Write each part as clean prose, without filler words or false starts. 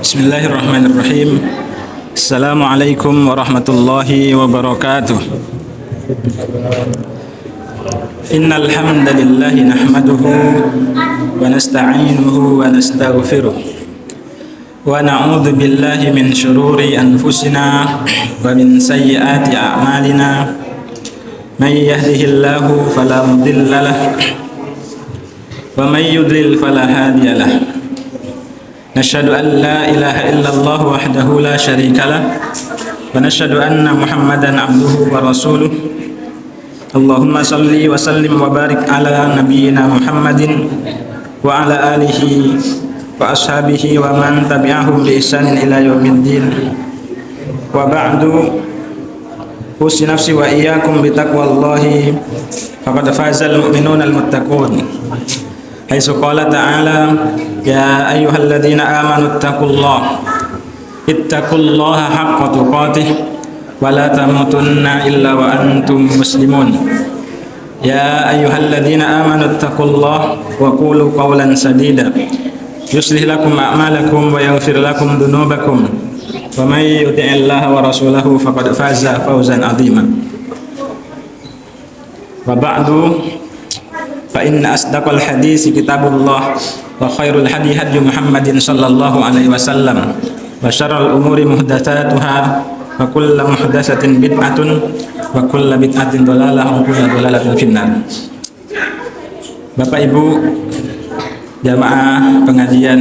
Bismillahirrahmanirrahim. Assalamualaikum warahmatullahi wabarakatuh. Innal hamdalillah nahmaduhu wa nasta'inuhu wa nastaghfiruh wa na'udzu billahi min shururi anfusina wa min sayyiati a'malina. May yahdihillahu fala mudilla lahu wa may yudlil fala hadiya lahu. Nashhadu an la ilaha illallah wahdahu la syarika lah wa nashhadu anna Muhammadan abduhu wa rasuluh. Allahumma salli wa sallim wa barik ala nabiyyina Muhammadin wa ala alihi wa ashabihi wa man tabi'ahum bi ihsanin ila yaumiddin. Wa ba'du, usi nafsi wa iyyakum bi taqwallahi faqad fazal mu'minuna al-muttaqun. Haitsu qala ta'ala ya ayyuhalladzina amanu ittaqullaha haqqa tuqatih wa la tamutunna illa wa antum muslimun. Ya ayyuhalladzina amanu ittaqullaha wa qulu qawlan sadida yuslih lakum a'malakum wa yaghfir lakum dhunubakum wa may yuti'illaha wa rasulahu faqad faza fawzan 'azima. Wa ba'du, fa inna asdaqal hadits kitabullah wa khairul hadi hadi Muhammadin sallallahu alaihi wasallam wa syarrul umuri muhdatsatuha wa kullu muhdatsatin bid'atun wa kullu bid'atin dhalalah wa kullu dhalalatin finnar. Bapak Ibu jamaah pengajian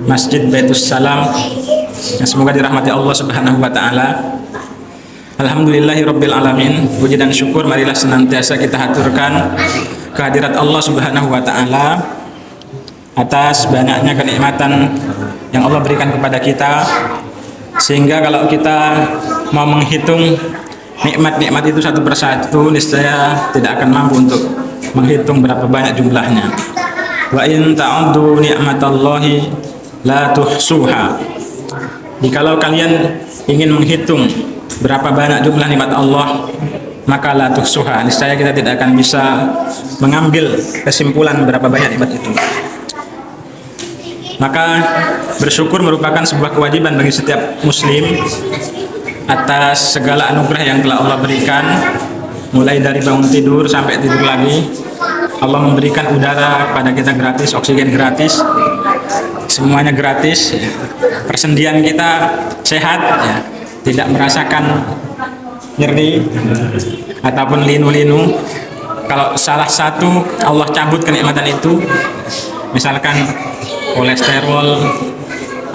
Masjid Baitus Salam yang semoga dirahmati Allah Subhanahu wa taala. Alhamdulillahirabbil alamin. Puji dan syukur marilah senantiasa kita haturkan kehadirat Allah Subhanahu wa taala atas banyaknya kenikmatan yang Allah berikan kepada kita, sehingga kalau kita mau menghitung nikmat-nikmat itu satu persatu niscaya tidak akan mampu untuk menghitung berapa banyak jumlahnya. Wa in ta'uddu ni'matallahi la tuhsuha. Jikalau kalian ingin menghitung berapa banyak jumlah nikmat Allah, maka la tuhsuha, niscaya kita tidak akan bisa mengambil kesimpulan berapa banyak nikmat itu. Maka bersyukur merupakan sebuah kewajiban bagi setiap muslim atas segala anugerah yang telah Allah berikan, mulai dari bangun tidur sampai tidur lagi. Allah memberikan udara kepada kita gratis, oksigen gratis, semuanya gratis. Persendian kita sehat, ya, tidak merasakan nyeri ataupun linu-linu. Kalau salah satu Allah cabut kenikmatan itu, misalkan kolesterol,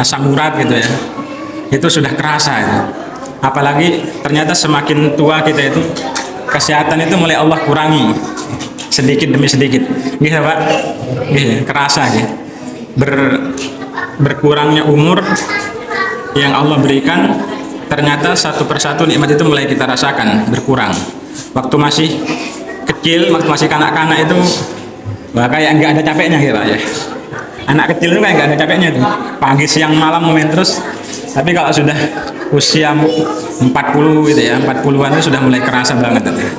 asam urat gitu ya, itu sudah kerasa ya. Apalagi ternyata semakin tua kita itu, kesehatan itu mulai Allah kurangi sedikit demi sedikit, gitu Pak, gitu, kerasa gitu. Berkurangnya umur yang Allah berikan, ternyata satu persatu nikmat itu mulai kita rasakan berkurang. Waktu masih kecil, waktu masih kanak-kanak itu, wah, kayak nggak ada capeknya gitu Pak ya. Anak kecil itu kayak nggak ada capeknya tuh, pagi siang malam main terus. Tapi kalau sudah usia 40 gitu ya, 40-an itu sudah mulai kerasa banget gitu.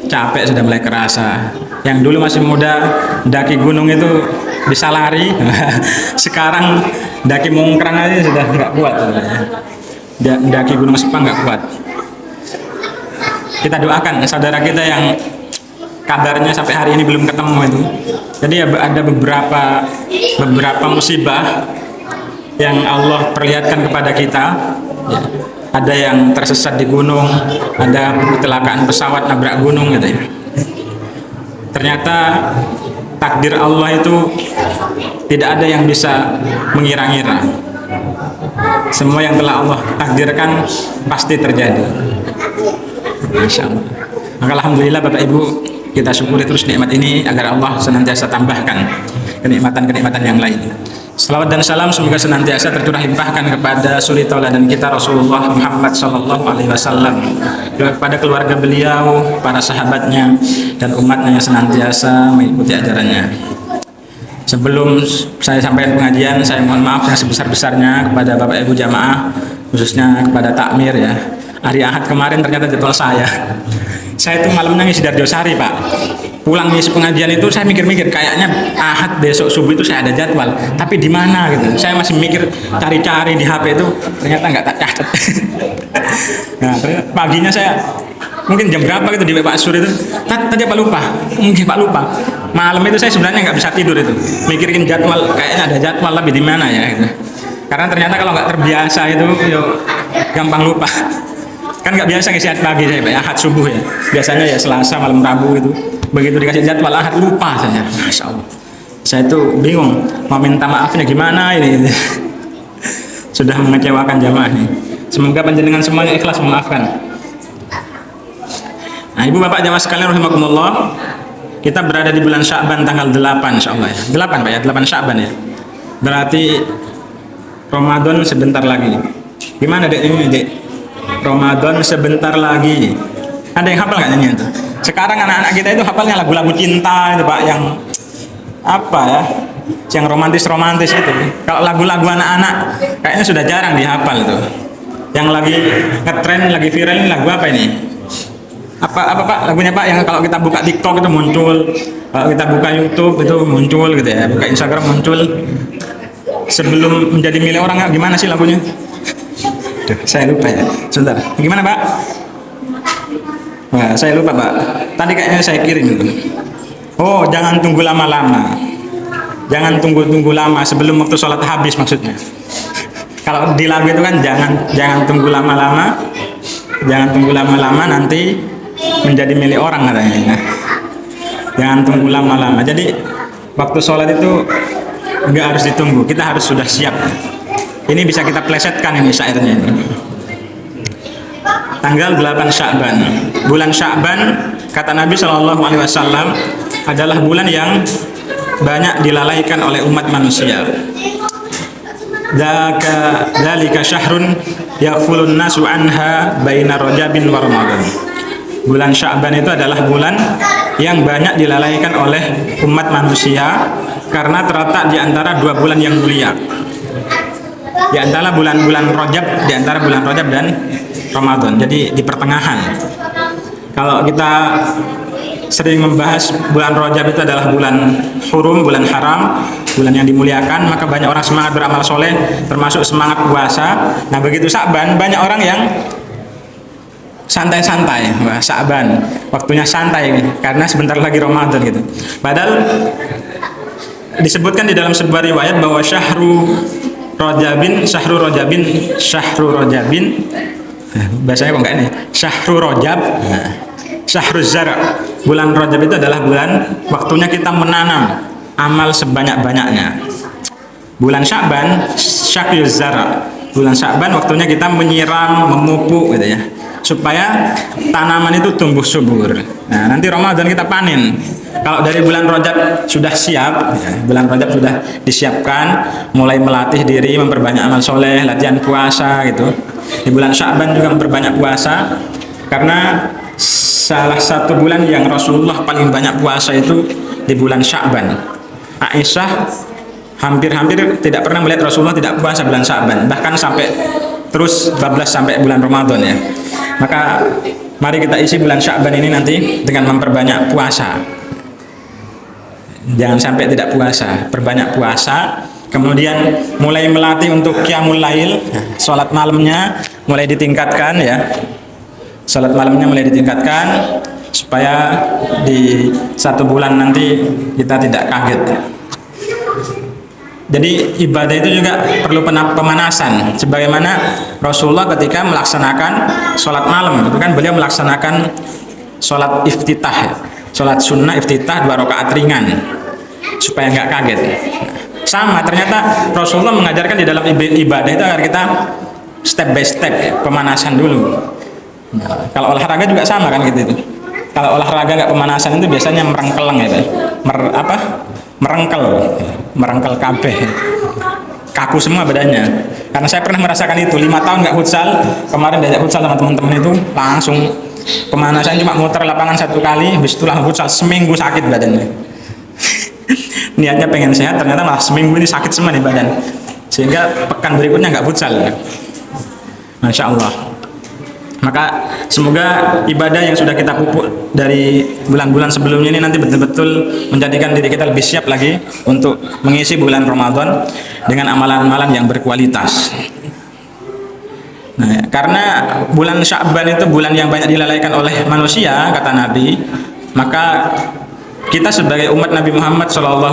Capek sudah mulai kerasa. Yang dulu masih muda daki gunung itu bisa lari, sekarang daki Mongkrang aja sudah nggak kuat ya. Daki Gunung Sepang nggak kuat. Kita doakan saudara kita yang kabarnya sampai hari ini belum ketemu itu. Jadi ada beberapa musibah yang Allah perlihatkan kepada kita ya. Ada yang tersesat di gunung, ada kecelakaan pesawat nabrak gunung gitu ya. Ternyata takdir Allah itu tidak ada yang bisa mengira-ngira. Semua yang telah Allah takdirkan pasti terjadi. Masya Allah. Maka alhamdulillah Bapak Ibu, kita syukuri terus nikmat ini agar Allah senantiasa tambahkan kenikmatan-kenikmatan yang lain. Salawat dan salam semoga senantiasa tercurah limpahkan kepada suri tauladan kita Rasulullah Muhammad sallallahu alaihi wasallam, kepada keluarga beliau, para sahabatnya dan umatnya yang senantiasa mengikuti ajarannya. Sebelum saya sampaikan pengajian, saya mohon maaf yang sebesar-besarnya kepada Bapak Ibu jamaah, khususnya kepada takmir ya. Hari Ahad kemarin ternyata jadwal saya itu malamnya ngisi Darjosari Pak. pulang ngisi pengajian itu saya mikir-mikir kayaknya Ahad besok subuh itu saya ada jadwal, tapi di mana gitu. Saya masih mikir cari-cari di HP itu, ternyata nggak tak catat. Nah, ternyata paginya saya mungkin jam berapa gitu di Pak Sur itu, tadi Pak lupa, mungkin Pak lupa. Malam itu saya sebenarnya nggak bisa tidur itu, mikirin jadwal, kayaknya ada jadwal lebih di mana ya gitu. Karena ternyata kalau nggak terbiasa itu, yo gampang lupa. Kan nggak biasa ngisi pagi saya Pak, Ahad subuh ya. Biasanya ya Selasa malam Rabu itu. Begitu dikasih jadwal Ahad lupa saja. Masya Allah. Saya itu bingung mau minta maafnya gimana ini. Sudah mengecewakan jamaah ini. Semoga panjenengan semuanya ikhlas memaafkan. Nah, Ibu Bapak jamaah sekalian rahimakumullah, kita berada di bulan Sya'ban tanggal 8 insyaallah ya. 8 Pak ya, 8 Sya'ban ya. Berarti Ramadan sebentar lagi. Gimana Dek ini Dek? Ramadan sebentar lagi. Ada yang hafal nggak nyanyian itu? Sekarang anak-anak kita itu hafalnya lagu-lagu cinta itu Pak, yang apa ya? Yang romantis-romantis itu. Kalau lagu-lagu anak-anak kayaknya sudah jarang dihafal itu. Yang lagi ngetren, lagi viral ini lagu apa ini? Apa Pak lagunya Pak, yang kalau kita buka TikTok itu muncul, kalau kita buka YouTube itu muncul gitu ya, buka Instagram muncul. Sebelum menjadi milik orang, gimana sih lagunya? Duh, saya lupa ya. Sebentar. Gimana Pak? Nah, saya lupa Pak. Tadi kayaknya saya kirim itu. Oh, jangan tunggu lama-lama. Jangan tunggu-tunggu lama sebelum waktu sholat habis maksudnya. Kalau di lagu itu kan jangan tunggu lama-lama. Jangan tunggu lama-lama nanti menjadi milik orang katanya. Jangan tunggu lama-lama. Jadi waktu sholat itu nggak harus ditunggu. Kita harus sudah siap. Ini bisa kita plesetkan ini syairnya ini. Tanggal 8 Sya'ban. Bulan Sya'ban kata Nabi SAW adalah bulan yang banyak dilalaikan oleh umat manusia. Dzalika syahrun yaghfulun nasu anha baina Rajabin wa Ramadan. Bulan Sya'ban itu adalah bulan yang banyak dilalaikan oleh umat manusia karena terletak di antara dua bulan yang mulia. Di antara bulan-bulan Rajab, di antara bulan Rajab dan Ramadan. Jadi di pertengahan. Kalau kita sering membahas bulan Rajab itu adalah bulan hurum, bulan haram, bulan yang dimuliakan, maka banyak orang semangat beramal soleh, termasuk semangat puasa. Nah begitu Sya'ban, banyak orang yang santai-santai. Wah, Sya'ban, waktunya santai karena sebentar lagi Ramadan gitu. Padahal disebutkan di dalam sebuah riwayat bahwa syahru Rajabin, bahasanya kok enggak ini, Syahru Rajab, Syahru Zara. Bulan Rajab itu adalah bulan waktunya kita menanam amal sebanyak-banyaknya. Bulan Sya'ban, Syahru Zara. Bulan Sya'ban waktunya kita menyiram, memupuk gitu ya, supaya tanaman itu tumbuh subur. Nah, nanti Ramadan kita panen. Kalau dari bulan Rajab sudah siap, ya, bulan Rajab sudah disiapkan, mulai melatih diri, memperbanyak amal soleh, latihan puasa gitu. Di bulan Sya'ban juga memperbanyak puasa, karena salah satu bulan yang Rasulullah paling banyak puasa itu di bulan Sya'ban. Aisyah hampir-hampir tidak pernah melihat Rasulullah tidak puasa bulan Sya'ban, bahkan sampai terus bablas sampai bulan Ramadan ya. Maka mari kita isi bulan Sya'ban ini nanti dengan memperbanyak puasa. Jangan sampai tidak puasa, perbanyak puasa. Kemudian mulai melatih untuk qiyamul lail, sholat malamnya mulai ditingkatkan ya. Sholat malamnya mulai ditingkatkan supaya di satu bulan nanti kita tidak kaget. Jadi ibadah itu juga perlu pemanasan. Sebagaimana Rasulullah ketika melaksanakan sholat malam, itu kan beliau melaksanakan sholat iftitah, sholat sunnah iftitah 2 rakaat ringan supaya nggak kaget. Sama ternyata Rasulullah mengajarkan di dalam ibadah itu agar kita step by step pemanasan dulu. Nah, kalau olahraga juga sama kan gitu. Kalau olahraga nggak pemanasan itu biasanya merengkeleng ya, merengkel kabeh, kaku semua badannya. Karena saya pernah merasakan itu 5 tahun nggak futsal. Kemarin diajak futsal sama teman-teman itu langsung pemanasan cuma muter lapangan 1 kali, habis itu langsung futsal, seminggu sakit badannya. Niatnya pengen sehat, ternyata malah seminggu ini sakit semua di badan, sehingga pekan berikutnya nggak futsal. Masya Allah. Maka semoga ibadah yang sudah kita pupuk dari bulan-bulan sebelumnya ini nanti betul-betul menjadikan diri kita lebih siap lagi untuk mengisi bulan Ramadan dengan amalan-amalan yang berkualitas. Nah, karena bulan Sya'ban itu bulan yang banyak dilalaikan oleh manusia, kata Nabi, maka kita sebagai umat Nabi Muhammad SAW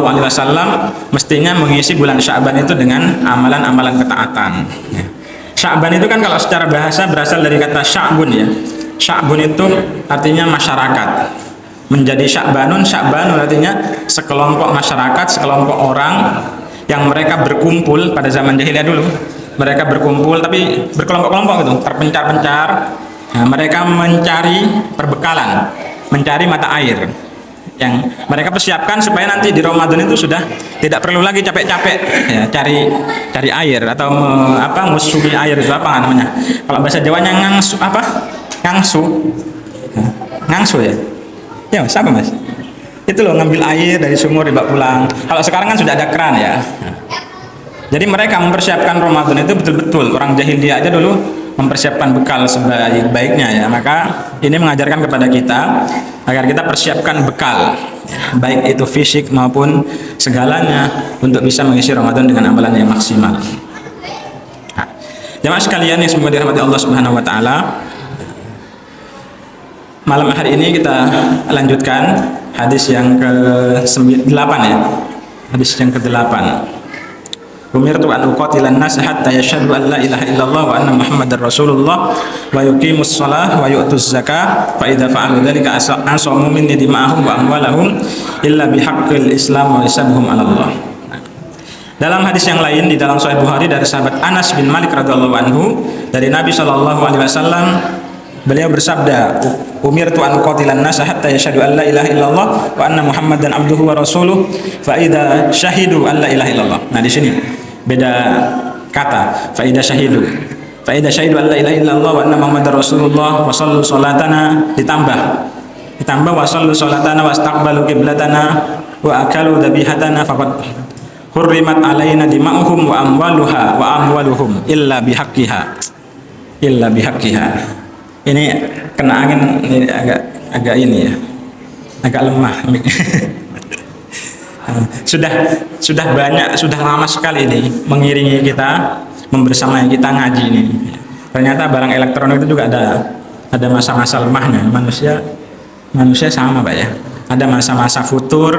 mestinya mengisi bulan Sya'ban itu dengan amalan-amalan ketaatan. Sya'ban itu kan kalau secara bahasa berasal dari kata sya'bun ya. Sya'bun itu artinya masyarakat. Menjadi sya'banun artinya sekelompok masyarakat, sekelompok orang yang mereka berkumpul pada zaman jahiliyah dulu. Mereka berkumpul tapi berkelompok-kelompok gitu, terpencar-pencar. Nah, mereka mencari perbekalan, mencari mata air yang mereka persiapkan supaya nanti di Ramadan itu sudah tidak perlu lagi capek-capek ya cari air atau musumi air itu apa namanya, kalau bahasa Jawanya ngangsu ya siapa mas itu loh, ngambil air dari sumur dibawa pulang. Kalau sekarang kan sudah ada keran ya. Jadi mereka mempersiapkan Ramadan itu betul-betul, orang jahiliyah aja dulu mempersiapkan bekal sebaik-baiknya ya. Maka ini mengajarkan kepada kita agar kita persiapkan bekal, baik itu fisik maupun segalanya, untuk bisa mengisi Ramadan dengan amalan yang maksimal. Nah, jemaah sekalian yang semoga dirahmati Allah Subhanahu wa taala, malam hari ini kita lanjutkan hadis yang ke-8 ya. Hadis yang ke-8. Umirtu an uqatilan nas hatta yashhadu an la ilaha illallah wa anna muhammadar rasulullah wa yuqimus shalah wa yu'tuz zakah fa idza fa'alu dzalika asamu minni dima'ahum wa amwalahum illa bihaqqil islam wa hisabuhum 'ala Allah. Dalam hadis yang lain di dalam Sahih Bukhari dari sahabat Anas bin Malik radhiyallahu anhu, dari Nabi sallallahu alaihi wasallam, beliau bersabda, umirtu an uqatilan nas hatta yashhadu an la ilaha illallah wa anna muhammadan abduhu wa rasuluh fa idza syahidu an la ilaha illallah. Nah di sini beda kata, fa idza syahidu an la ilaha illallah wa anna muhammadar rasulullah wa sallu salatana, ditambah wa sallu salatana wa istaqbalu qiblatana wa akalu dhabihatana faqad hurrimat alaina dima'uhum wa amwaluhum illa bihaqqiha. Ini kena angin, ini agak ini ya, agak lemah. sudah banyak, sudah lama sekali ini mengiringi kita, membersamai kita ngaji ini. Ternyata barang elektronik itu juga ada masa-masa lemahnya. Manusia sama Pak ya. Ada masa-masa futur,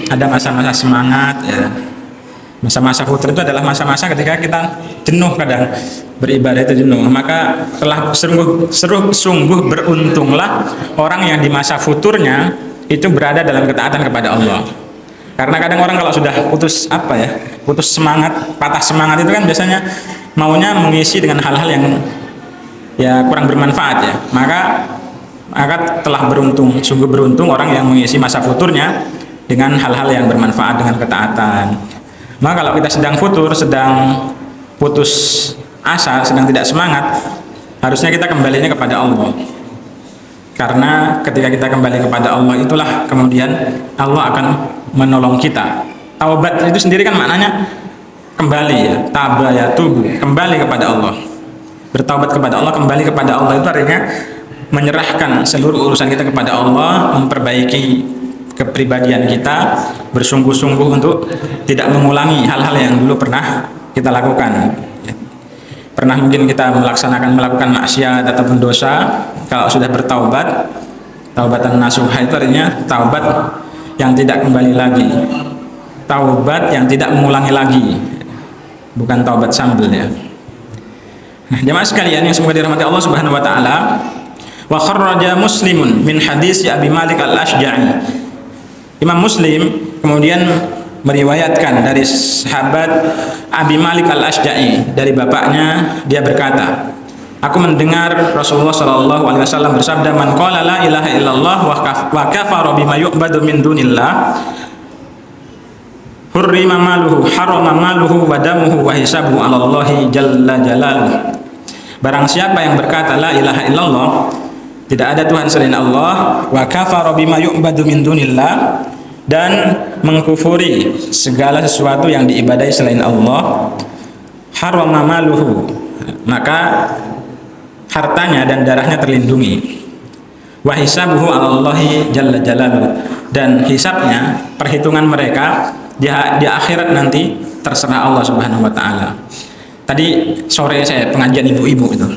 ada masa-masa semangat ya. Masa-masa futur itu adalah masa-masa ketika kita jenuh, kadang beribadah itu jenuh. Maka telah sungguh beruntunglah orang yang di masa futurnya itu berada dalam ketaatan kepada Allah. Karena kadang orang kalau sudah putus semangat, patah semangat itu kan biasanya maunya mengisi dengan hal-hal yang ya kurang bermanfaat ya. Maka telah sungguh beruntung orang yang mengisi masa futurnya dengan hal-hal yang bermanfaat, dengan ketaatan. Maka kalau kita sedang futur, sedang putus asa, sedang tidak semangat, harusnya kita kembalinya kepada Allah. Karena ketika kita kembali kepada Allah, itulah kemudian Allah akan menolong kita. Taubat itu sendiri kan maknanya kembali ya, taba ya tubuh, kembali kepada Allah. Bertaubat kepada Allah, kembali kepada Allah itu artinya menyerahkan seluruh urusan kita kepada Allah, memperbaiki kepribadian kita, bersungguh-sungguh untuk tidak mengulangi hal-hal yang dulu pernah kita lakukan. Pernah mungkin kita melakukan maksiat ataupun dosa, kalau sudah bertaubat, taubatan nasuha itu artinya taubat yang tidak kembali lagi, taubat yang tidak mengulangi lagi, bukan taubat sambel ya. Nah, jemaah sekalian yang semoga dirahmati Allah Subhanahu wa taala, wa kharraja Muslimun min hadis Abi Malik Al-Ashja'i. Imam Muslim kemudian meriwayatkan dari sahabat Abi Malik Al-Ashja'i, dari bapaknya, dia berkata, aku mendengar Rasulullah SAW bersabda, man qala la ilaha illallah wa kafara bima yu'badu min dunillah hurrima maluhu harama maluhu wa damuhu wa hisabu 'ala Allahi jalla jalaluhu. Barang siapa yang berkata la ilaha illallah, tidak ada Tuhan selain Allah, wa kafara bima yu'badu min dunillah, dan mengkufuri segala sesuatu yang diibadai selain Allah, harama maluhu, maka hartanya dan darahnya terlindungi. Wa hisabuhu 'alallahi jalla jalaluhu, dan hisabnya, perhitungan mereka di akhirat nanti terserah Allah Subhanahu wa taala. Tadi sore saya pengajian ibu-ibu itu,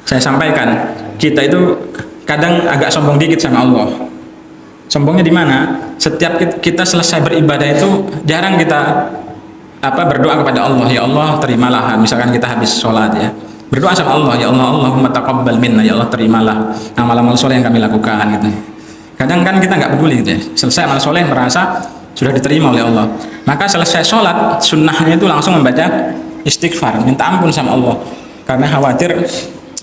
saya sampaikan kita itu kadang agak sombong dikit sama Allah. Sombongnya di mana? Setiap kita selesai beribadah itu jarang kita berdoa kepada Allah, ya Allah terimalah. Misalkan kita habis sholat ya, berdoa sama Allah, ya Allah, Allahumma taqabbal minna, ya Allah terimalah amal-amal soleh yang kami lakukan gitu. Kadang kan kita nggak peduli gitu ya. Selesai amal soleh merasa sudah diterima oleh Allah. Maka selesai sholat, sunnahnya itu langsung membaca istighfar, minta ampun sama Allah, karena khawatir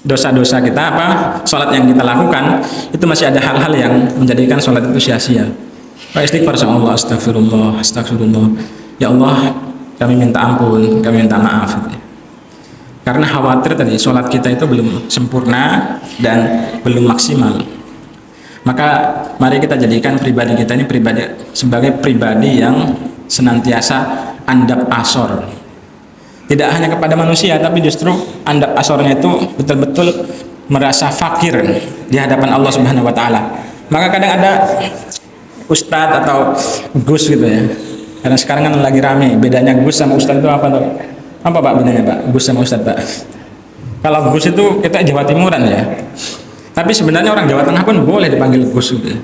dosa-dosa kita sholat yang kita lakukan itu masih ada hal-hal yang menjadikan sholat itu sia-sia. Istighfar sama Allah, astagfirullah, astagfirullah, ya Allah kami minta ampun, kami minta maaf gitu. Karena khawatir tadi sholat kita itu belum sempurna dan belum maksimal. Maka mari kita jadikan pribadi kita ini sebagai pribadi yang senantiasa andap asor. Tidak hanya kepada manusia, tapi justru andap asornya itu betul-betul merasa fakir di hadapan Allah Subhanahu wa taala. Maka kadang ada ustadz atau gus gitu ya. Karena sekarang kan lagi rame, bedanya gus sama ustadz itu apa tuh? Apa Pak bedanya Pak? Gus sama ustadz Pak? Kalau gus itu kita Jawa Timuran ya. Tapi sebenarnya orang Jawa Tengah pun boleh dipanggil gus gitu.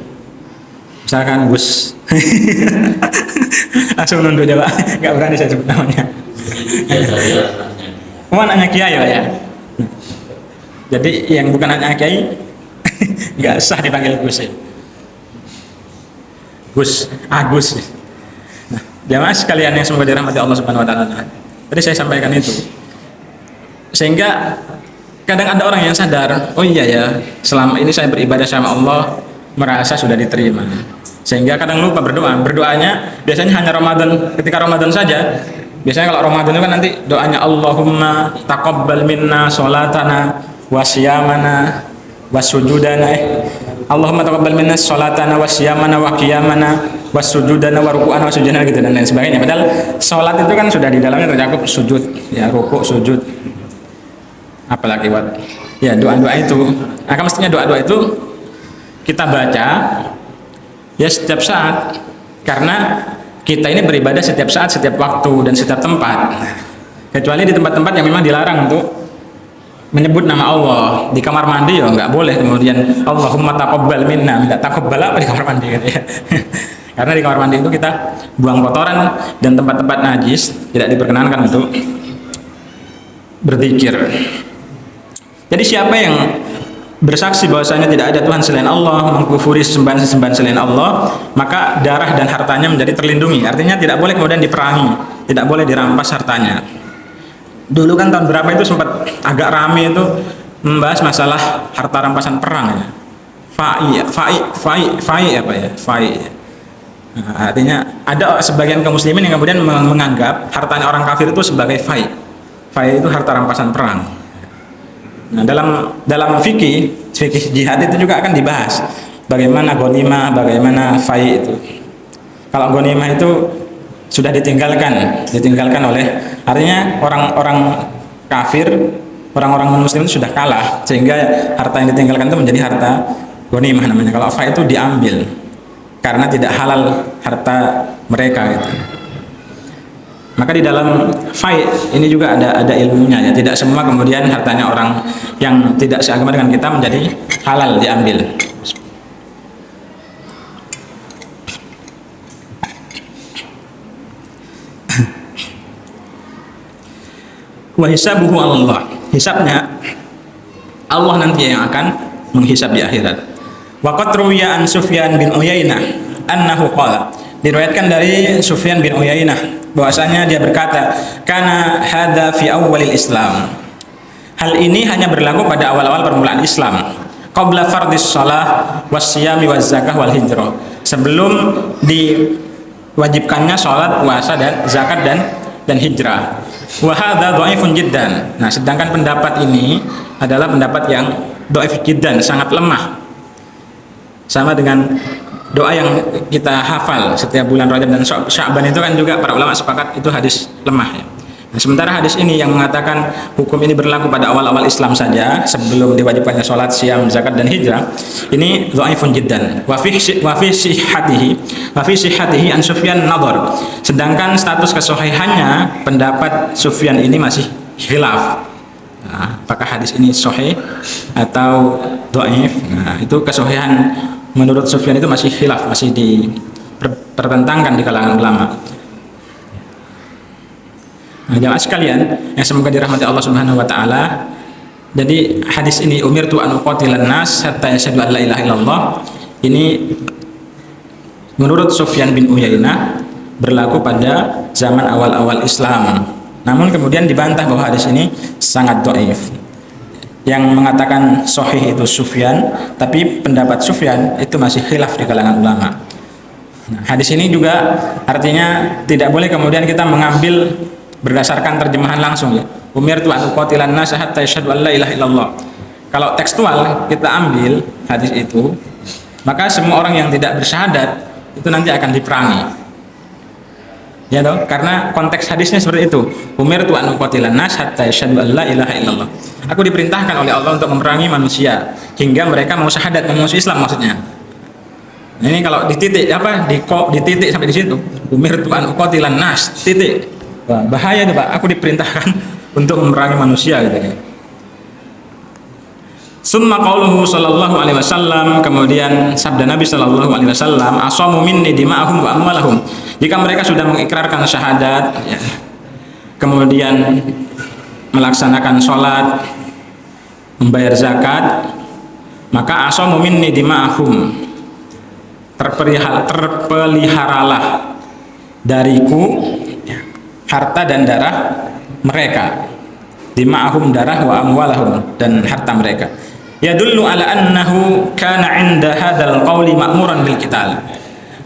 Misalkan Gus. Langsung nunduk aja Pak, nggak berani saya sebut namanya. Anaknya kiai ya. Jadi yang bukan anak kiai nggak sah dipanggil Gus ya. Gus, Agus. Nah, jamaah sekalian yang semoga dirahmati Allah Subhanahu wa taala. Tadi saya sampaikan itu. Sehingga kadang ada orang yang sadar, oh iya ya, selama ini saya beribadah sama Allah, merasa sudah diterima. Sehingga kadang lupa berdoa. Berdoanya biasanya hanya Ramadan, ketika Ramadan saja. Biasanya kalau Ramadan itu kan nanti doanya Allahumma taqabbal minna sholatana wa siyamana wa sujudana. Allahumma taqabbal minna sholatana wa siyamana wa qiyamana wa sujudana wa ruku'ana wa sujudana gitu dan lain sebagainya. Padahal sholat itu kan sudah di dalamnya tercakup sujud, ya rukuk, sujud. Apalagi buat ya doa-doa itu. Maka mestinya doa-doa itu kita baca ya setiap saat, karena kita ini beribadah setiap saat, setiap waktu, dan setiap tempat. Kecuali di tempat-tempat yang memang dilarang untuk menyebut nama Allah. Di kamar mandi ya nggak boleh kemudian Allahumma taqabbal minna, minta taqabbal apa di kamar mandi gitu ya. Karena di kamar mandi itu kita buang kotoran dan tempat-tempat najis, tidak diperkenankan untuk berzikir. Jadi siapa yang bersaksi bahwasanya tidak ada Tuhan selain Allah, mengkufuri sesembahan selain Allah, maka darah dan hartanya menjadi terlindungi. Artinya tidak boleh kemudian diperangi, tidak boleh dirampas hartanya. Dulu kan tahun berapa itu sempat agak rame itu membahas masalah harta rampasan perang ya. Fai apa ya? Fai. Nah, artinya ada sebagian kaum muslimin yang kemudian menganggap hartanya orang kafir itu sebagai fai. Fai itu harta rampasan perang. Nah, dalam fikih jihad itu juga akan dibahas bagaimana ghanimah, bagaimana fai itu. Kalau ghanimah itu sudah ditinggalkan oleh, artinya orang-orang kafir, orang-orang non-muslim itu sudah kalah, sehingga harta yang ditinggalkan itu menjadi harta ghanimah namanya. Kalau fai itu diambil karena tidak halal harta mereka gitu. Maka di dalam fai ini juga ada ilmunya ya. Tidak semua kemudian hartanya orang yang tidak seagama dengan kita menjadi halal diambil. Wa hisabuhu Allah. Hisabnya Allah nanti yang akan menghisab di akhirat. Wa qad ruwiya an Sufyan bin Uyainah annahu qala. Diriwayatkan dari Sufyan bin Uyainah bahwasanya dia berkata, kana hadza fi awwalil Islam. Hal ini hanya berlaku pada awal-awal permulaan Islam. Qabla fardhis shalah wasyiyami waz zakah wal hijrah. Sebelum diwajibkannya salat, puasa dan zakat dan hijrah. Wa hadza dhaifun jiddan. Nah, sedangkan pendapat ini adalah pendapat yang dhaif jiddan, sangat lemah. Sama dengan doa yang kita hafal setiap bulan Rajab dan Sya'ban itu kan juga para ulama sepakat itu hadis lemah ya. Nah, sementara hadis ini yang mengatakan hukum ini berlaku pada awal-awal Islam saja, sebelum diwajibkannya sholat, siam, zakat, dan hijrah, ini dhaifun jiddan. Wa fi sihhatihi an Sufyan nadhar. Sedangkan status kesohihannya pendapat Sufyan ini masih khilaf. Nah, apakah hadis ini sahih atau dhaif? Nah, itu kesohihan menurut Sufyan itu masih khilaf, masih dipertentangkan di kalangan ulama. Nah, jamaah sekalian yang semoga dirahmati Allah Subhanahu wa taala. Jadi hadis ini umirtu an uqatilan nas hatta yashhadu an la ilaha illallah. Ini menurut Sufyan bin Uyainah berlaku pada zaman awal-awal Islam. Namun kemudian dibantah bahwa hadis ini sangat dhaif. Yang mengatakan sahih itu Sufyan, tapi pendapat Sufyan itu masih khilaf di kalangan ulama. Nah, hadis ini juga artinya tidak boleh kemudian kita mengambil berdasarkan terjemahan langsung ya. Umirtu an uqatilan nas hatta yashhadu an la ilaha illallah. Kalau tekstual kita ambil hadis itu, maka semua orang yang tidak bersyahadat itu nanti akan diperangi. Ya toh? Karena konteks hadisnya seperti itu. Umirtu an uqatilan nas hatta yashhadu an la ilaha illallah. Aku diperintahkan oleh Allah untuk memerangi manusia hingga mereka mau syahadat, mau masuk Islam maksudnya. Nah, ini kalau di titik di titik sampai di situ. Umirtu an uqatilan nas titik. Wah, bahaya itu Pak, aku diperintahkan untuk memerangi manusia gitu ya. Summa qauluhu sallallahu alaihi wasallam, kemudian sabda Nabi sallallahu alaihi wasallam, asamu minni dima'ahum wa amwalahum. Jika mereka sudah mengikrarkan syahadat ya, kemudian melaksanakan sholat, membayar zakat, maka asamu minni dima'ahum, terpeliharalah dariku harta dan darah mereka, dima'ahum darah wa amwalahum, dan harta mereka. Yadullu ala annahu kana 'inda hadzal qawli ma'muran bil qital.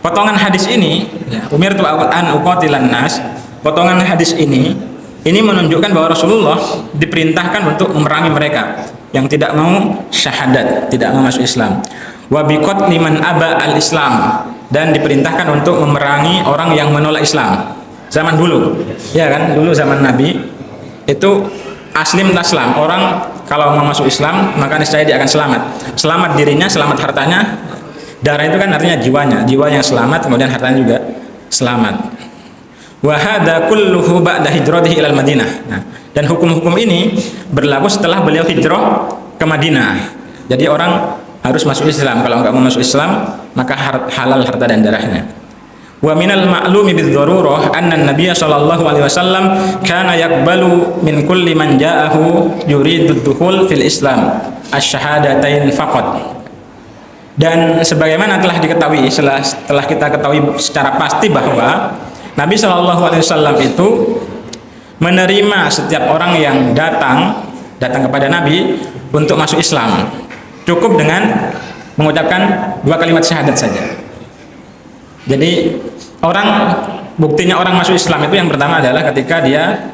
Potongan hadis ini ya, umirtu an uqatilan nas, potongan hadis ini menunjukkan bahwa Rasulullah diperintahkan untuk memerangi mereka yang tidak mau syahadat, tidak mau masuk Islam. Wa biqatli man aba al-islam, dan diperintahkan untuk memerangi orang yang menolak Islam. Zaman dulu, ya kan, dulu zaman Nabi itu aslim taslam, orang kalau mau masuk Islam maka niscaya dia akan selamat, selamat dirinya, selamat hartanya. Darah itu kan artinya jiwanya, jiwa yang selamat, kemudian hartanya juga selamat. Wa hadza kulluhu ba'da hijratihi ilal Madinah. Nah, dan hukum-hukum ini berlaku setelah beliau hijrah ke Madinah. Jadi orang harus masuk Islam, kalau enggak mau masuk Islam maka halal harta dan darahnya. Wa minal ma'lumi bidz-dzarurah anna an-nabiy sallallahu alaihi wasallam kana yaqbalu min kulli man ja'ahu yuridu ad-dukhul fil Islam asy-syahadatain faqat. Dan sebagaimana telah diketahui, setelah kita ketahui secara pasti bahwa Nabi sallallahu alaihi wasallam itu menerima setiap orang yang datang kepada Nabi untuk masuk Islam, cukup dengan mengucapkan 2 kalimat syahadat saja. Jadi buktinya orang masuk Islam itu yang pertama adalah ketika dia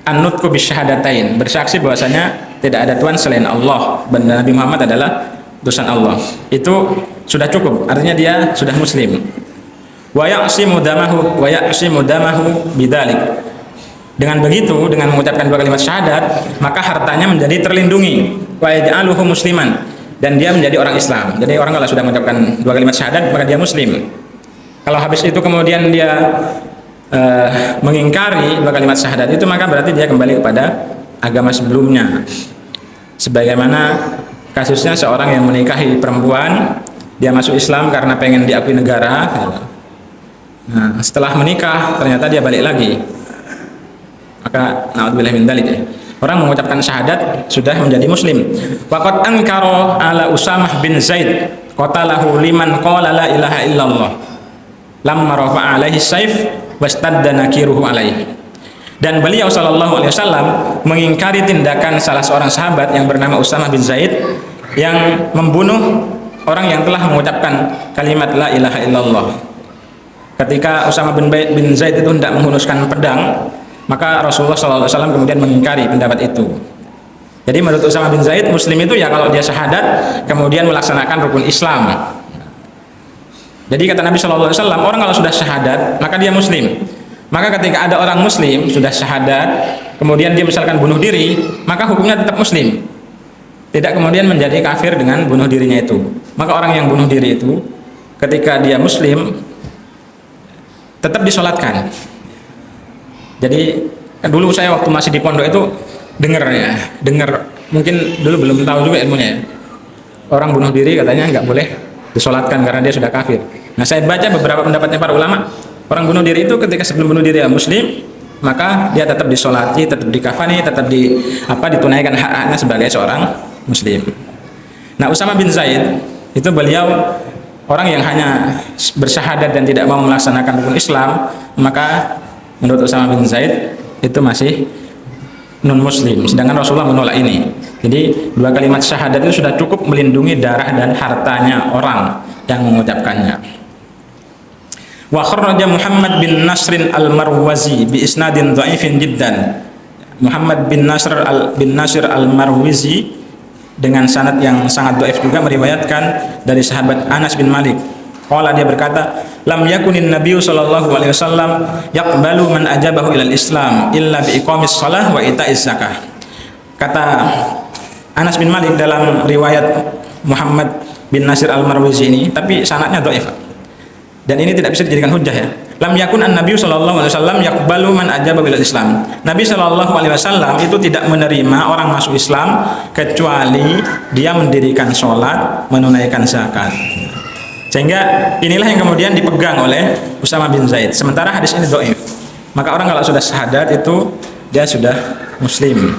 an-nutqu bisyahadatain, bersaksi bahwasanya tidak ada Tuhan selain Allah dan Nabi Muhammad adalah utusan Allah. Itu sudah cukup, artinya dia sudah muslim. Wa ya'simu damahu bidzalik. Dengan begitu, dengan mengucapkan 2 kalimat syahadat, maka hartanya menjadi terlindungi. Wa yaj'aluhu musliman, dan dia menjadi orang Islam. Jadi orang kalau sudah mengucapkan 2 kalimat syahadat maka dia muslim. Kalau habis itu kemudian dia mengingkari 2 kalimat syahadat itu, maka berarti dia kembali kepada agama sebelumnya. Sebagaimana kasusnya seorang yang menikahi perempuan, dia masuk Islam karena pengen diakui negara. Nah, setelah menikah ternyata dia balik lagi. Maka na'udzubillah min dzalik ya. Orang mengucapkan syahadat sudah menjadi muslim. Waqad ankara ala Usamah bin Zaid qatalahu liman qala la ilaha illallah. Lamma rafa'a alaihi saif wastadda nakiruhu alaihi. Dan beliau sallallahu alaihi wasallam mengingkari tindakan salah seorang sahabat yang bernama Usamah bin Zaid yang membunuh orang yang telah mengucapkan kalimat la ilaha illallah. Ketika Usamah bin Zaid itu hendak menghunuskan pedang, maka Rasulullah sallallahu alaihi wasallam kemudian mengingkari pendapat itu. Jadi menurut Usamah bin Zaid, muslim itu ya kalau dia syahadat kemudian melaksanakan rukun Islam. Jadi kata Nabi Shallallahu Alaihi Wasallam, orang kalau sudah syahadat maka dia muslim. Maka ketika ada orang muslim sudah syahadat, kemudian dia misalkan bunuh diri, maka hukumnya tetap muslim. Tidak kemudian menjadi kafir dengan bunuh dirinya itu. Maka orang yang bunuh diri itu ketika dia muslim tetap disolatkan. Jadi dulu saya waktu masih di pondok itu dengar mungkin dulu belum tahu juga ilmunya ya. Orang bunuh diri katanya nggak boleh disolatkan karena dia sudah kafir. Nah, saya baca beberapa pendapatnya para ulama, orang bunuh diri itu ketika sebelum bunuh diri muslim, maka dia tetap disolati, tetap dikafani, tetap ditunaikan hak-haknya sebagai seorang muslim. Nah, Usama bin Zaid itu beliau orang yang hanya bersyahadat dan tidak mau melaksanakan rukun Islam, maka menurut Usama bin Zaid itu masih non muslim, sedangkan Rasulullah menolak ini. Jadi dua kalimat syahadat itu sudah cukup melindungi darah dan hartanya orang yang mengucapkannya. Wa kharraja Muhammad bin Nasr al-Marwazi bi isnadin dhaifin jiddan. Muhammad bin Nasr al-Marwazi dengan sanad yang sangat dhaif juga meriwayatkan dari sahabat Anas bin Malik. Qala, dia berkata, lam yakunin nabiyyu sallallahu alaihi wasallam yaqbalu man ajabahu ilal Islam illa bi iqamis shalah wa ita'iz zakah. Kata Anas bin Malik dalam riwayat Muhammad bin Nasir al-Marwazi ini, tapi sanadnya dhaif. Dan ini tidak bisa dijadikan hujjah ya. Lam yakun an-nabiyyu sallallahu alaihi wasallam yaqbalu man ajabahu ilal Islam. Nabi sallallahu alaihi wasallam itu tidak menerima orang masuk Islam kecuali dia mendirikan salat, menunaikan zakat. Sehingga inilah yang kemudian dipegang oleh Usama bin Zaid. Sementara hadis ini dhaif. Maka orang kalau sudah syahadat itu dia sudah muslim.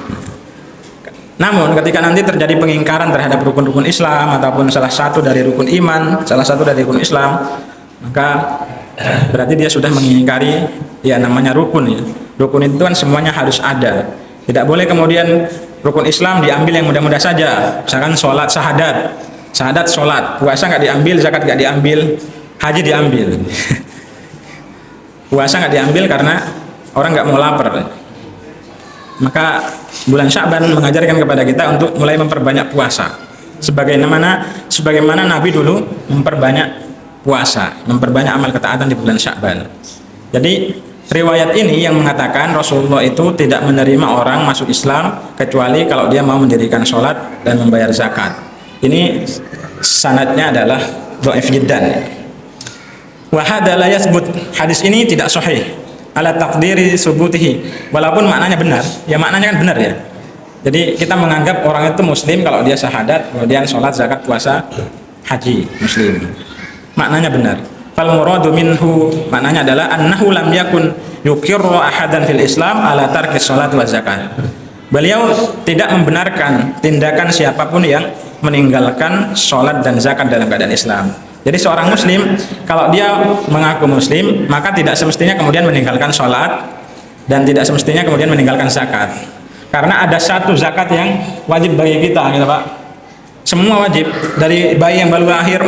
Namun ketika nanti terjadi pengingkaran terhadap rukun-rukun Islam ataupun salah satu dari rukun iman, salah satu dari rukun Islam, maka berarti dia sudah mengingkari ya namanya rukun ya. Rukun itu kan semuanya harus ada. Tidak boleh kemudian rukun Islam diambil yang mudah-mudah saja. Misalkan sholat syahadat sholat, puasa nggak diambil, zakat nggak diambil, haji diambil. Puasa nggak diambil karena orang nggak mau lapar. Maka bulan Sya'ban mengajarkan kepada kita untuk mulai memperbanyak puasa. Sebagaimana Nabi dulu memperbanyak puasa, memperbanyak amal ketaatan di bulan Sya'ban. Jadi riwayat ini yang mengatakan Rasulullah itu tidak menerima orang masuk Islam kecuali kalau dia mau mendirikan sholat dan membayar zakat. Ini sanadnya adalah dhaif jiddan. Wa hadza la yathbut. Hadis ini tidak sahih ala taqdiri subutihi. Walaupun maknanya benar, ya maknanya kan benar ya. Jadi kita menganggap orang itu muslim kalau dia syahadat, kemudian sholat, zakat, puasa, haji, muslim. Maknanya benar. Fal muradu minhu, maknanya adalah annahu lam yakun yuqirru ahadan fil Islam ala tarki sholat wa zakat. Beliau tidak membenarkan tindakan siapapun yang meninggalkan sholat dan zakat dalam keadaan Islam. Jadi seorang muslim kalau dia mengaku muslim, maka tidak semestinya kemudian meninggalkan sholat dan tidak semestinya kemudian meninggalkan zakat. Karena ada satu zakat yang wajib bagi kita, gitu Pak. Semua wajib, dari bayi yang baru lahir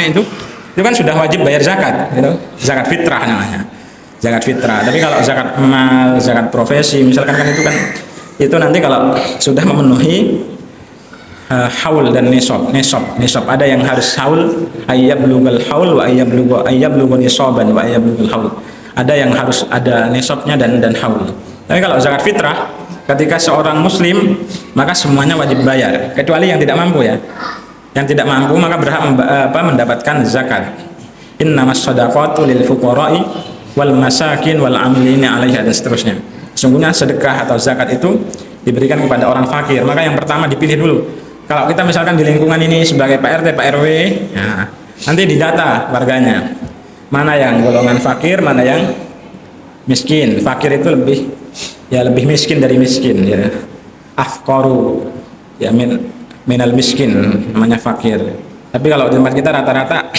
itu kan sudah wajib bayar zakat, gitu. Zakat fitrah namanya. Zakat fitrah. Tapi kalau zakat mal, zakat profesi, misalkan kan itu nanti kalau sudah memenuhi haul dan nisab ada yang harus haul, ayyablughal haul wa ayyablughal nisaban wa ayyablughal haul. Ada yang harus ada nisabnya dan haul. Tapi kalau zakat fitrah ketika seorang muslim maka semuanya wajib bayar kecuali yang tidak mampu ya. Yang tidak mampu maka berhak mendapatkan zakat. Innamas shadaqatu lil fuqara'i wal masakin wal amilina 'alaiha dan seterusnya. Sesungguhnya sedekah atau zakat itu diberikan kepada orang fakir. Maka yang pertama dipilih dulu. Kalau kita misalkan di lingkungan ini sebagai Pak RT, Pak RW, ya, nanti didata warganya. Mana yang golongan fakir, mana yang miskin. Fakir itu lebih miskin dari miskin ya. Afqaru ya minal miskin namanya fakir. Tapi kalau di tempat kita rata-rata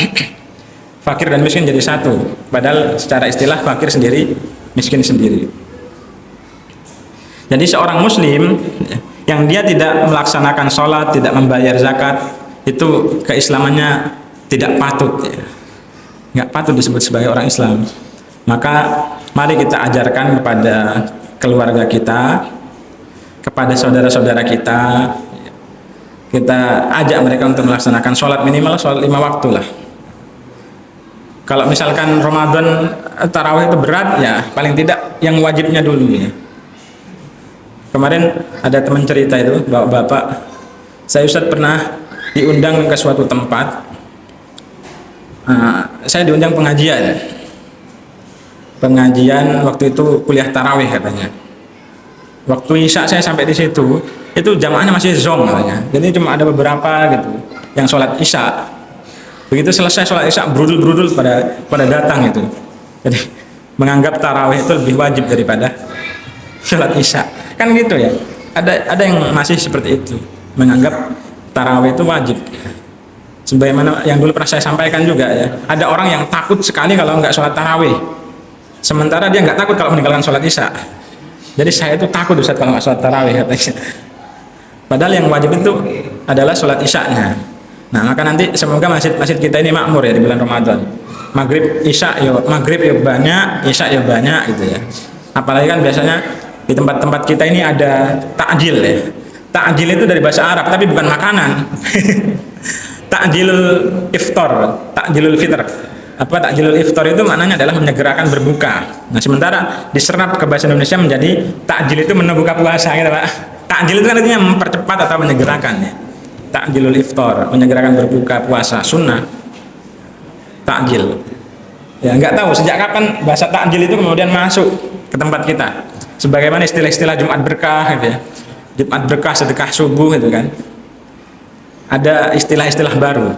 fakir dan miskin jadi satu. Padahal secara istilah fakir sendiri, miskin sendiri. Jadi seorang muslim yang dia tidak melaksanakan sholat, tidak membayar zakat, itu keislamannya tidak patut ya. Nggak patut disebut sebagai orang Islam. Maka mari kita ajarkan kepada keluarga kita, kepada saudara-saudara kita ajak mereka untuk melaksanakan sholat, minimal sholat 5 waktu lah. Kalau misalkan Ramadan tarawih itu berat, ya paling tidak yang wajibnya dulu ya. Kemarin ada teman cerita itu, bapak-bapak, saya Ustadz pernah diundang ke suatu tempat. Saya diundang pengajian waktu itu kuliah tarawih katanya. Waktu isya saya sampai di situ, itu jamaahnya masih zong katanya. Jadi cuma ada beberapa gitu yang sholat isya. Begitu selesai sholat isya, brudul pada datang itu. Jadi menganggap tarawih itu lebih wajib daripada sholat isya. Kan gitu ya. Ada yang masih seperti itu, menganggap tarawih itu wajib. Sebagaimana yang dulu pernah saya sampaikan juga ya. Ada orang yang takut sekali kalau nggak sholat tarawih. Sementara dia nggak takut kalau meninggalkan sholat isya. Jadi saya itu takut Ustaz kalau nggak sholat tarawih katanya. Padahal yang wajib itu adalah sholat isya-nya. Nah, maka nanti semoga masjid kita ini makmur ya di bulan Ramadan. Maghrib ya banyak, isya ya banyak gitu ya. Apalagi kan biasanya di tempat-tempat kita ini ada takjil ya. Takjil itu dari bahasa Arab tapi bukan makanan. Takjilul iftar, takjilul fitr. Takjilul iftar itu maknanya adalah menyegerakan berbuka. Nah, sementara diserap ke bahasa Indonesia menjadi takjil itu menu buka puasa gitu, Pak. Takjil itu kan artinya mempercepat atau menyegerakan ya. Takjilul iftar, menyegerakan berbuka puasa, sunnah. Takjil. Ya, nggak tahu sejak kapan bahasa takjil itu kemudian masuk ke tempat kita. Sebagaimana istilah-istilah Jumat berkah gitu ya. Jumat berkah, sedekah subuh gitu kan. Ada istilah-istilah baru.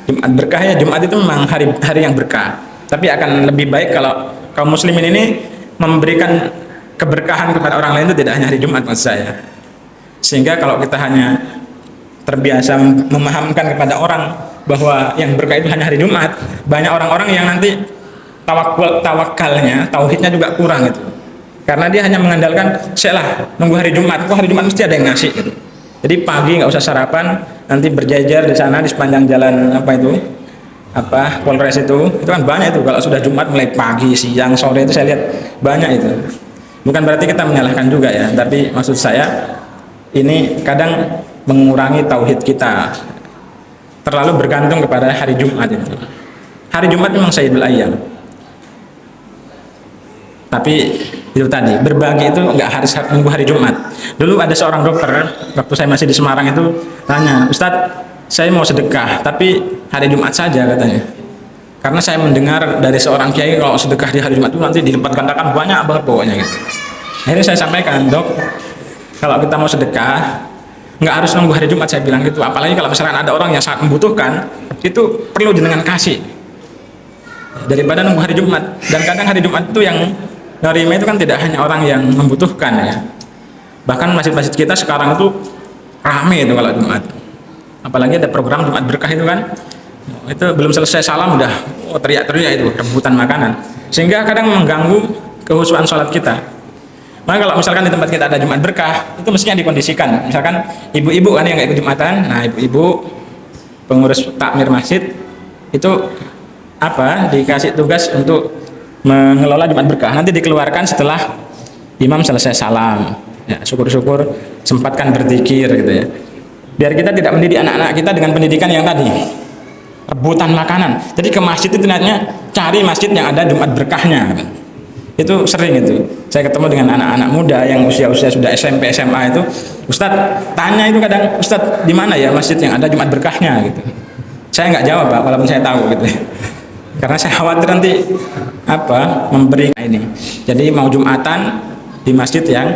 Jumat berkah ya, Jumat itu memang hari yang berkah. Tapi akan lebih baik kalau kaum muslimin ini memberikan keberkahan kepada orang lain itu tidak hanya hari Jumat maksud saya. Sehingga kalau kita hanya terbiasa memahamkan kepada orang bahwa yang berkah itu hanya hari Jumat, banyak orang-orang yang nanti tawakalnya, tauhidnya juga kurang gitu. Karena dia hanya mengandalkan, "Selah, nunggu hari Jumat, kok hari Jumat mesti ada yang ngasih" gitu. Jadi pagi nggak usah sarapan, nanti berjajar di sana di sepanjang jalan Polres itu kan banyak itu. Kalau sudah Jumat mulai pagi, siang, sore itu saya lihat banyak itu. Bukan berarti kita menyalahkan juga ya, tapi maksud saya ini kadang mengurangi tauhid kita. Terlalu bergantung kepada hari Jumat itu. Hari Jumat memang Sayyidul Ayyam. Tapi itu tadi, berbagi itu nggak harus nunggu hari Jumat. Dulu ada seorang dokter, waktu saya masih di Semarang itu tanya, "Ustadz, saya mau sedekah, tapi hari Jumat saja," katanya. Karena saya mendengar dari seorang kiai kalau sedekah di hari Jumat itu nanti dilipat gandakan banyak banget pokoknya gitu. Akhirnya saya sampaikan, "Dok, kalau kita mau sedekah, nggak harus nunggu hari Jumat," saya bilang gitu. Apalagi kalau misalkan ada orang yang sangat membutuhkan, itu perlu jenengan kasih daripada nunggu hari Jumat. Dan kadang hari Jumat itu yang nerima itu kan tidak hanya orang yang membutuhkan ya. Bahkan masjid-masjid kita sekarang itu ramai itu kalau Jumat. Apalagi ada program Jumat berkah itu kan. Itu belum selesai salam udah teriak-teriak itu rebutan makanan. Sehingga kadang mengganggu kehusuan sholat kita. Maka kalau misalkan di tempat kita ada Jumat berkah, itu mestinya dikondisikan. Misalkan ibu-ibu kan yang nggak ikut Jumatan, nah ibu-ibu pengurus takmir masjid itu dikasih tugas untuk mengelola Jumat berkah. Nanti dikeluarkan setelah imam selesai salam. Ya, syukur-syukur sempatkan berzikir gitu ya. Biar kita tidak mendidik anak-anak kita dengan pendidikan yang tadi, rebutan makanan. Jadi ke masjid itu ternyata cari masjid yang ada Jumat berkahnya. Itu sering itu. Saya ketemu dengan anak-anak muda yang usia-usia sudah SMP, SMA itu, "Ustadz," tanya itu kadang, "Ustadz, di mana ya masjid yang ada Jumat berkahnya?" gitu. Saya nggak jawab, Pak, walaupun saya tahu gitu. Karena saya khawatir nanti memberi ini. Jadi mau Jumatan di masjid yang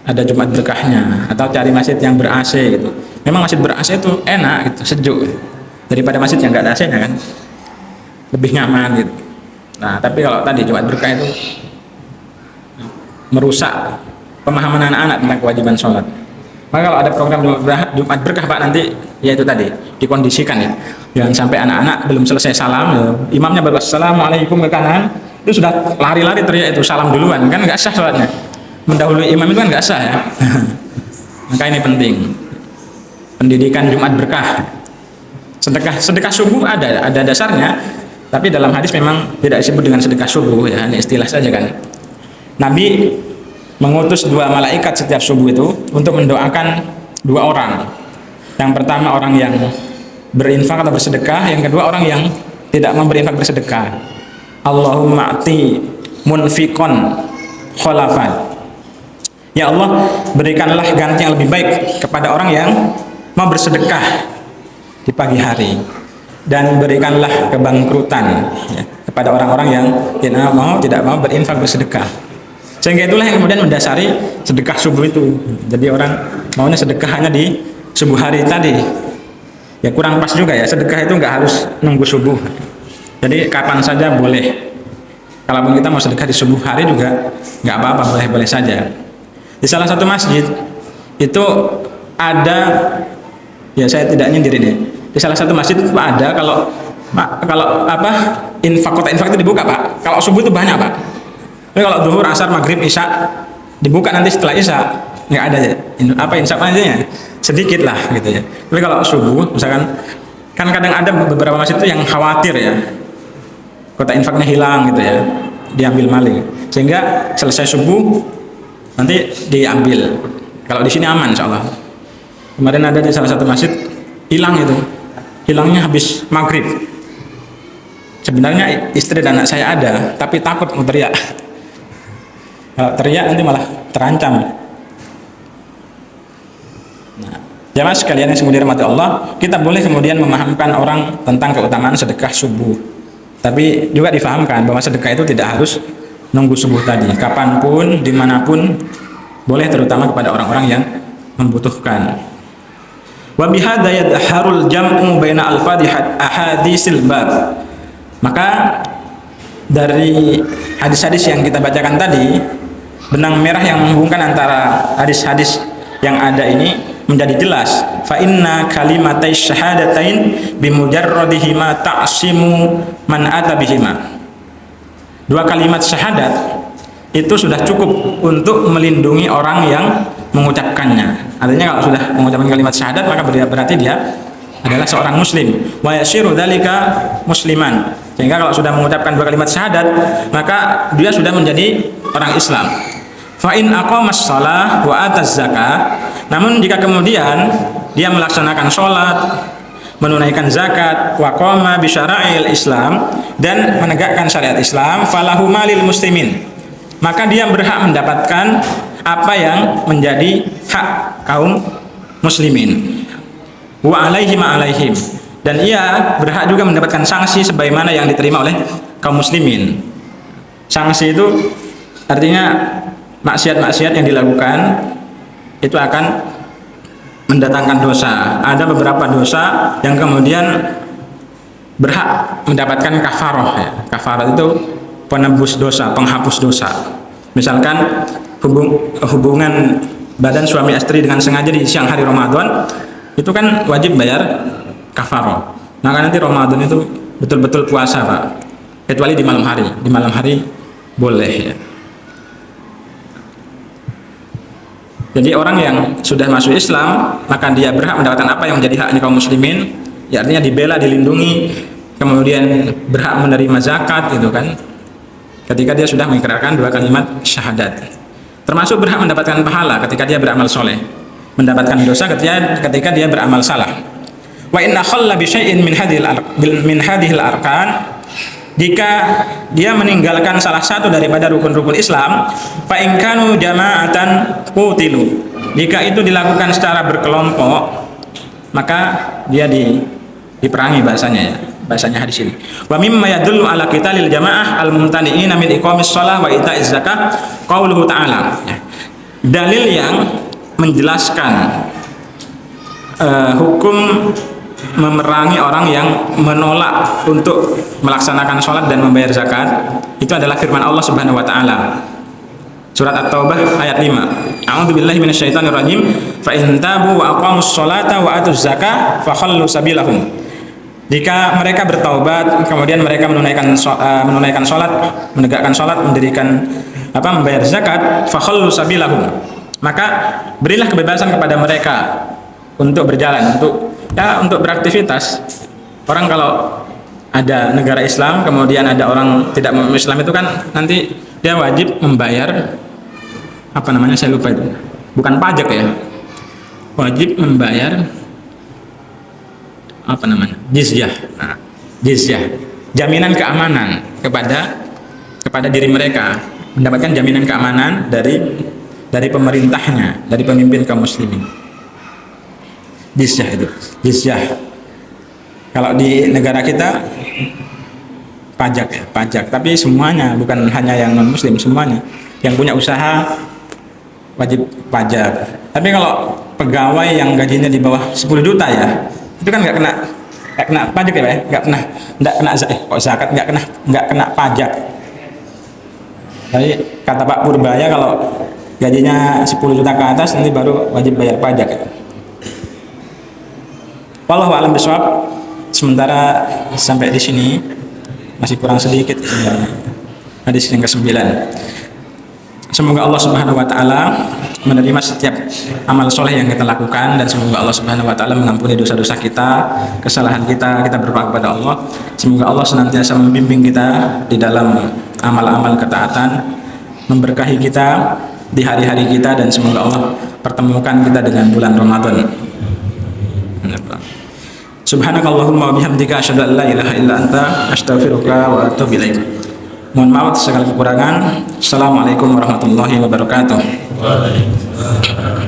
ada Jumat berkahnya, atau cari masjid yang ber-AC gitu. Memang masjid ber-AC itu enak gitu, sejuk daripada masjid yang nggak ada AC-nya kan, lebih nyaman gitu. Nah, tapi kalau tadi Jumat berkah itu merusak pemahaman anak-anak tentang kewajiban sholat. Maka kalau ada program Jumat berkah, Pak, nanti ya itu tadi dikondisikan ya. Jangan sampai anak-anak belum selesai salam ya, imamnya baru assalamualaikum ke kanan, itu sudah lari-lari teriak itu salam duluan, kan nggak sah sholatnya. Mendahului imam itu kan nggak sah ya. Maka ini penting, pendidikan Jumat berkah. Sedekah subuh ada dasarnya, tapi dalam hadis memang tidak disebut dengan sedekah subuh ya, ini istilah saja kan. Nabi mengutus 2 malaikat setiap subuh itu untuk mendoakan 2 orang. Yang pertama orang yang berinfak atau bersedekah, yang kedua orang yang tidak memberi infak bersedekah. Allahumma ati munfiqon khalafan. Ya Allah, berikanlah ganti yang lebih baik kepada orang yang mau bersedekah di pagi hari, dan berikanlah kebangkrutan ya, kepada orang-orang yang tidak mau berinfak bersedekah. Sehingga itulah yang kemudian mendasari sedekah subuh itu. Jadi orang maunya sedekah hanya di subuh hari tadi. Ya kurang pas juga ya, sedekah itu nggak harus nunggu subuh. Jadi kapan saja boleh. Kalaupun kita mau sedekah di subuh hari juga nggak apa-apa, boleh-boleh saja. Di salah satu masjid itu ada, ya saya tidak nyindir ini. Di salah satu masjid itu ada kalau kota infak itu dibuka Pak. Kalau subuh itu banyak Pak. Tapi kalau zuhur, asar, maghrib, isya dibuka nanti setelah isya nggak ada infak aja sedikit lah gitu ya. Tapi kalau subuh misalkan, kan kadang ada beberapa masjid itu yang khawatir ya kota infaknya hilang gitu ya, diambil maling, sehingga selesai subuh nanti diambil. Kalau di sini aman insya Allah. Kemarin ada di salah satu masjid hilang itu, hilangnya habis maghrib. Sebenarnya istri dan anak saya ada, tapi takut mau teriak. Kalau teriak nanti malah terancam. Nah, jamaah sekalian yang semuanya dirahmati Allah, kita boleh kemudian memahamkan orang tentang keutamaan sedekah subuh. Tapi juga difahamkan bahwa sedekah itu tidak harus nunggu subuh tadi, kapanpun, dimanapun boleh, terutama kepada orang-orang yang membutuhkan. Wa bihadza yadharul jam'u baina al-fadhihat ahadisil bab. Maka dari hadis-hadis yang kita bacakan tadi, benang merah yang menghubungkan antara hadis-hadis yang ada ini menjadi jelas. Fa inna kalimatai syahadatain bimujarradihima ta'simu man ata bihima. Dua kalimat syahadat itu sudah cukup untuk melindungi orang yang mengucapkannya. Artinya kalau sudah mengucapkan kalimat syahadat, maka berarti dia adalah seorang muslim. Wa yashiru dzalika musliman. Sehingga kalau sudah mengucapkan dua kalimat syahadat, maka dia sudah menjadi orang Islam. Fa in aqamas shalah wa ataz zakah. Namun jika kemudian dia melaksanakan sholat, menunaikan zakat, wa qama bi syara'il Islam, dan menegakkan syariat Islam, falahu malil muslimin, maka dia berhak mendapatkan apa yang menjadi hak kaum muslimin. Wa alaihim alaihim, dan ia berhak juga mendapatkan sanksi sebagaimana yang diterima oleh kaum muslimin. Sanksi itu artinya maksiat-maksiat yang dilakukan itu akan mendatangkan dosa. Ada beberapa dosa yang kemudian berhak mendapatkan kafaroh ya. Kafaroh itu penebus dosa, penghapus dosa. Misalkan hubungan badan suami istri dengan sengaja di siang hari Ramadan, itu kan wajib bayar kafaroh. Maka nanti Ramadan itu betul-betul puasa Pak, kecuali di malam hari. Di malam hari boleh ya. Jadi orang yang sudah masuk Islam, maka dia berhak mendapatkan apa yang menjadi haknya kaum muslimin, ya artinya dibela, dilindungi, kemudian berhak menerima zakat gitu kan, ketika dia sudah mengikrarkan dua kalimat syahadat. Termasuk berhak mendapatkan pahala ketika dia beramal soleh, mendapatkan dosa ketika dia beramal salah. Wa inna khalla bi syai'in min hadhil arkan, jika dia meninggalkan salah satu daripada rukun-rukun Islam, fa in kanu jama'atan qutilu, jika itu dilakukan secara berkelompok, maka dia diperangi bahasanya ya, bahasanya hadis ini. Wa mimma yadullu ala qitalil jamaah al-mumtani'ina min iqamis shalah wa ita'iz zakah qauluhu ta'ala. Dalil yang menjelaskan hukum memerangi orang yang menolak untuk melaksanakan sholat dan membayar zakat, itu adalah firman Allah Subhanahu wa taala. Surat At-Taubah ayat 5. A'udzubillahi minasyaitonirrajim. Fa in tabu wa aqamus sholata wa atuz zakah fakhallu sabilahum. Jika mereka bertaubat, kemudian mereka menunaikan sholat, menegakkan sholat, membayar zakat, fakhallu sabilahum, maka berilah kebebasan kepada mereka untuk berjalan, untuk beraktivitas. Orang kalau ada negara Islam, kemudian ada orang tidak Islam, itu kan nanti dia wajib membayar saya lupa itu, bukan pajak ya, wajib membayar jizyah. Jizyah jaminan keamanan kepada diri mereka, mendapatkan jaminan keamanan dari pemerintahnya, dari pemimpin kaum muslimin. Jizyah itu, jizyah. Kalau di negara kita pajak ya, pajak. Tapi semuanya, bukan hanya yang non muslim, semuanya. Yang punya usaha wajib pajak. Tapi kalau pegawai yang gajinya di bawah 10 juta ya, itu kan nggak kena pajak ya, Pak, nggak kena zakat, nggak kena pajak. Jadi kata Pak Purbaya, kalau gajinya 10 juta ke atas nanti baru wajib bayar pajak ya. Wallahu a'lam bishawab. Sementara sampai di sini masih kurang sedikit hadis yang ke-9. Semoga Allah Subhanahu wa taala menerima setiap amal soleh yang kita lakukan, dan semoga Allah Subhanahu wa taala mengampuni dosa-dosa kita, kesalahan kita berdoa kepada Allah. Semoga Allah senantiasa membimbing kita di dalam amal-amal ketaatan, memberkahi kita di hari-hari kita, dan semoga Allah pertemukan kita dengan bulan Ramadan. Subhanakallahumma wa bihamdika asyhadu an la ilaha illa anta astaghfiruka wa atubu ilaik. Mohon maaf segala kekurangan. Assalamualaikum warahmatullahi wabarakatuh. Waalaikumsalam.